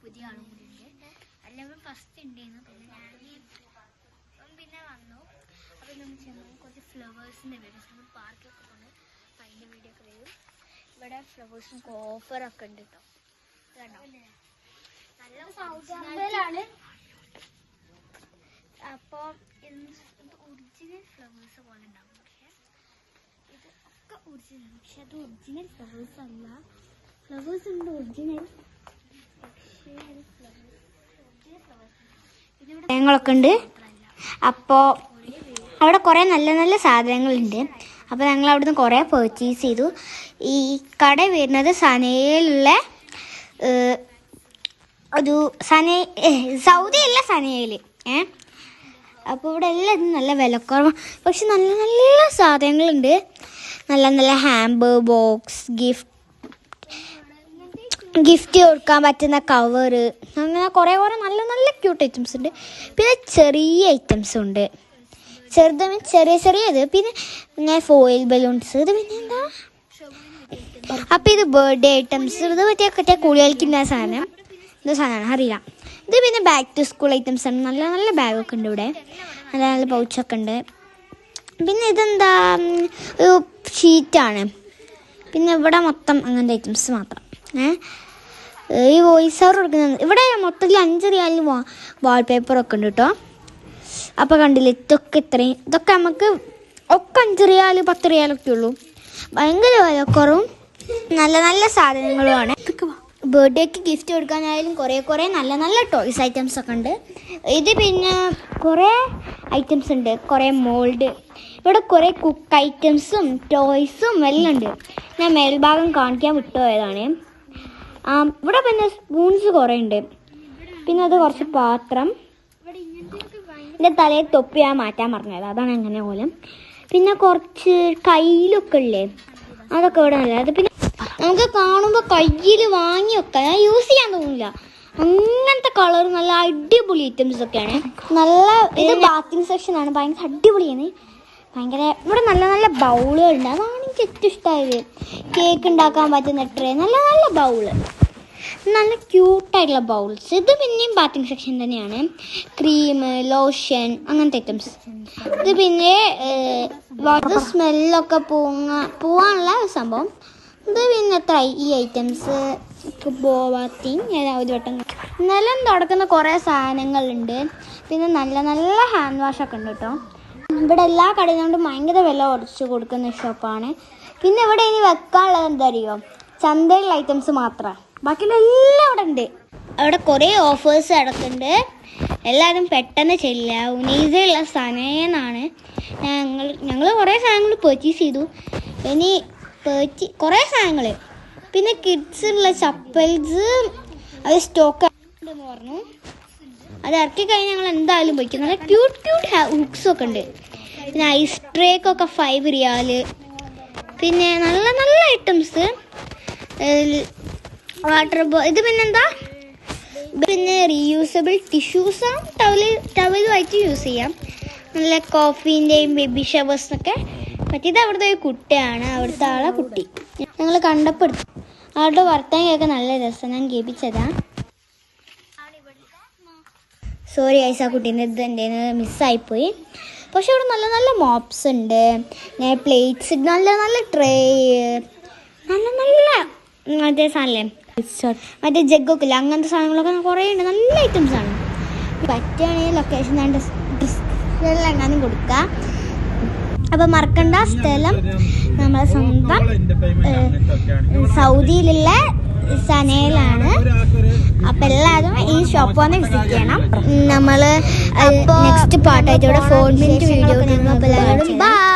പുതിയ ആളും കൂടി ഉണ്ട്. എല്ലാവരും ഫസ്റ്റ് ഉണ്ടായിരുന്നു. പിന്നെ വന്നു. അപ്പോൾ നമ്മൾ ചെന്ന് കുറച്ച് ഫ്ലവേഴ്സിൻ്റെ വരും. നമ്മൾ പാർക്കൊക്കെ കൊണ്ട് അപ്പം അതിൻ്റെ വീഡിയോ ഒക്കെ വരും. ഇവിടെ ഫ്ലവേഴ്സിന് ഓഫറൊക്കെ ഉണ്ട് കേട്ടോ. കണ്ടോ നല്ല അപ്പോൾ ഇത് ഒറിജിനൽ ഫ്ലവേഴ്സ് പോലെ ഉണ്ടാവും. പക്ഷേ ഇതൊക്കെ ഒറിജിനൽ, പക്ഷെ അത് ഒറിജിനൽ ഫ്ലവേഴ്സ് അല്ല. ഫ്ലവേഴ്സ് ഉണ്ട് ഒറിജിനൽ, പക്ഷേ ഞങ്ങളൊക്കെ ഉണ്ട്. അപ്പോൾ അവിടെ കുറേ നല്ല നല്ല സാധനങ്ങളുണ്ട്. അപ്പോൾ ഞങ്ങൾ അവിടുന്ന് കുറേ പർച്ചേസ് ചെയ്തു. ഈ കട വരുന്നത് സനയിലുള്ള ഒരു സൗദിയല്ല സനയിൽ. അപ്പോൾ ഇവിടെ എല്ലാം നല്ല വിലക്കുറവ്, പക്ഷെ നല്ല നല്ല സാധനങ്ങളുണ്ട്. നല്ല നല്ല ഹാമ്പർ ബോക്സ്, ഗിഫ്റ്റ് കൊടുക്കാൻ പറ്റുന്ന കവറ്, അങ്ങനെ കുറേ നല്ല നല്ല ക്യൂട്ട് ഐറ്റംസ് ഉണ്ട്. പിന്നെ ചെറിയ ഐറ്റംസും ഉണ്ട്. ചെറിയത്. പിന്നെ ഫോയിൽ ബലൂൺസ്. ഇത് പിന്നെ എന്താ, അപ്പം ഇത് ബർത്ത്ഡേ ഐറ്റംസ്. ഇത് മറ്റേ കുളി കളിക്കുന്ന സാധനം. ഇത് സാധനമാണ് അറിയില്ല. ഇത് പിന്നെ ബാക്ക് ടു സ്കൂൾ ഐറ്റംസ് ആണ്. നല്ല നല്ല ബാഗൊക്കെ ഉണ്ട് ഇവിടെ. നല്ല നല്ല പൗച്ചൊക്കെ ഉണ്ട്. പിന്നെ ഇതെന്താ, ഒരു ഷീറ്റാണ്. പിന്നെ ഇവിടെ മൊത്തം അങ്ങനത്തെ ഐറ്റംസ് മാത്രം. ഈ വോയിസ് ഓവർ കൊടുക്കുന്നത് ഇവിടെ മൊത്തത്തിൽ 5 റിയാലിന് വാൾപേപ്പറൊക്കെ ഉണ്ട് കേട്ടോ. അപ്പോൾ കണ്ടില്ലേ, ഇതൊക്കെ നമുക്ക് ഒക്കെ 5 റിയാൽ 10 റിയാലൊക്കെ ഉള്ളൂ. ഭയങ്കര വിലക്കുറവും നല്ല നല്ല സാധനങ്ങളുമാണ്. ബർത്ത്ഡേക്ക് ഗിഫ്റ്റ് കൊടുക്കാനായാലും കുറേ നല്ല നല്ല ടോയ്സ് ഐറ്റംസ് ഒക്കെ ഉണ്ട്. ഇത് പിന്നെ കുറേ ഐറ്റംസ് ഉണ്ട്, കുറേ മോൾഡ്. ഇവിടെ കുറേ കുക്ക് ഐറ്റംസും ടോയ്സും എല്ലാം ഉണ്ട്. ഞാൻ മേൽഭാഗം കാണിക്കാൻ വിട്ടുപോയതാണ്. ഇവിടെ പിന്നെ സ്പൂൺസ് കുറേ ഉണ്ട്. പിന്നെ അത് കുറച്ച് പാത്രം. എൻ്റെ തലയിൽ തൊപ്പി ഞാൻ മാറ്റാൻ പറഞ്ഞത്, അതാണ് അങ്ങനെ പോലും. പിന്നെ കുറച്ച് കയ്യിലൊക്കെ ഇല്ലേ, അതൊക്കെ ഇവിടെ നല്ല. അത് പിന്നെ നമുക്ക് കാണുമ്പോൾ കയ്യിൽ വാങ്ങി വെക്കാൻ, യൂസ് ചെയ്യാൻ തോന്നില്ല. അങ്ങനത്തെ കളർ നല്ല അടിപൊളി ഐറ്റംസ് ഒക്കെയാണ്. നല്ല ഇത് ബാത്തിങ് സെക്ഷനാണ്. ഭയങ്കര അടിപൊളിയാണ്. ഭയങ്കര ഇവിടെ നല്ല നല്ല ബൗളുകളുണ്ട്. അതാണ് എനിക്ക് ഏറ്റവും ഇഷ്ടമായത്. കേക്ക് ഉണ്ടാക്കാൻ പറ്റുന്ന ട്രേ, നല്ല നല്ല ബൗള്, നല്ല ക്യൂട്ടായിട്ടുള്ള ബൗൾസ്. ഇത് പിന്നെയും ബാത്തിങ് സെക്ഷൻ തന്നെയാണ്. ക്രീം, ലോഷൻ, അങ്ങനത്തെ ഐറ്റംസ്. ഇത് പിന്നെ വാട്ടർ സ്മെല്ലൊക്കെ പോവാനുള്ള സംഭവം. ഇത് പിന്നെ എത്ര ഈ ഐറ്റംസ് ബോവാത്തിങ് ഒരു വട്ടം. നിലം തുടക്കുന്ന കുറേ സാധനങ്ങളുണ്ട്. പിന്നെ നല്ല നല്ല ഹാൻഡ് വാഷൊക്കെ ഉണ്ട് കേട്ടോ. ഇവിടെ എല്ലാ കടയിൽ കൊണ്ടും ഭയങ്കര വില കുറച്ച് കൊടുക്കുന്ന ഷോപ്പാണ്. പിന്നെ ഇവിടെ ഇനി വെക്കാനുള്ളത് എന്താ അറിയോ, ചന്തയിലുള്ള ഐറ്റംസ് മാത്രമാണ്. ബാക്കിയുള്ള എല്ലാം അവിടെ ഉണ്ട്. അവിടെ കുറേ ഓഫേഴ്സ് കിടക്കുന്നുണ്ട്. എല്ലാവരും പെട്ടെന്ന് ചെല്ലുക. ഉനീസയുള്ള സനയെന്നാണ്. ഞങ്ങൾ കുറേ സാധനങ്ങൾ പർച്ചേസ് ചെയ്തു. ഇനി കുറേ സാധനങ്ങൾ. പിന്നെ കിഡ്സുള്ള ചപ്പൽസ് അത് സ്റ്റോക്ക് ഉണ്ടെന്ന് പറഞ്ഞു. അത് ഇറക്കി കഴിഞ്ഞ് ഞങ്ങൾ എന്തായാലും പോയിക്കും. നല്ല ക്യൂട്ട് ഹുക്സൊക്കെ ഉണ്ട്. പിന്നെ ഐസ് ട്രേക്കൊക്കെ 5 റിയാൽ. പിന്നെ നല്ല നല്ല ഐറ്റംസ്. വാട്ടർ ഇത് പിന്നെന്താ, പിന്നെ റീയൂസബിൾ ടിഷ്യൂസാണ്. ടവലുമായിട്ട് യൂസ് ചെയ്യാം. നല്ല കോഫീൻ്റെയും ബേബി ഷവേഴ്സിനൊക്കെ പറ്റിയത്. അവിടുത്തെ ഒരു കുട്ടിയാണ്, അവിടുത്തെ ആളെ കുട്ടി. ഞങ്ങൾ കണ്ടപ്പോൾ അവരുടെ വർത്തമാനമൊക്കെ നല്ല രസം. ഞാൻ കേൾപ്പിച്ചതാ. സോറി ഐസ്, ആ കുട്ടീൻ്റെ ഇത് എൻ്റെ മിസ്സായിപ്പോയി. പക്ഷെ അവിടെ നല്ല നല്ല മോപ്സ് ഉണ്ട്, പ്ലേറ്റ്സ്, നല്ല നല്ല ട്രേ, നല്ല നല്ല മറ്റേ സാധനമല്ലേ മറ്റേ ജഗ്ഗൊക്കെ ഇല്ല, അങ്ങനത്തെ സാധനങ്ങളൊക്കെ കുറേ ഉണ്ട്. നല്ല ഐറ്റംസാണ്. പറ്റുകയാണെങ്കിൽ ലൊക്കേഷൻ ഞാൻ ഡിസ്ക്രിപ്ഷനിൽ എങ്ങാനും കൊടുക്കുക. അപ്പം മറക്കണ്ട, സ്ഥലം നമ്മളെ സ്വന്തം സൗദിയിലുള്ള സനയിലാണ്. അപ്പം എല്ലാവരും ഈ ഷോപ്പ് വന്ന് വിസിറ്റ് ചെയ്യണം. നമ്മൾ നെക്സ്റ്റ് പാർട്ടായിട്ട് ഇവിടെ 4 മിനിറ്റ് വീഡിയോ. അപ്പോൾ എല്ലാവരും ബൈ.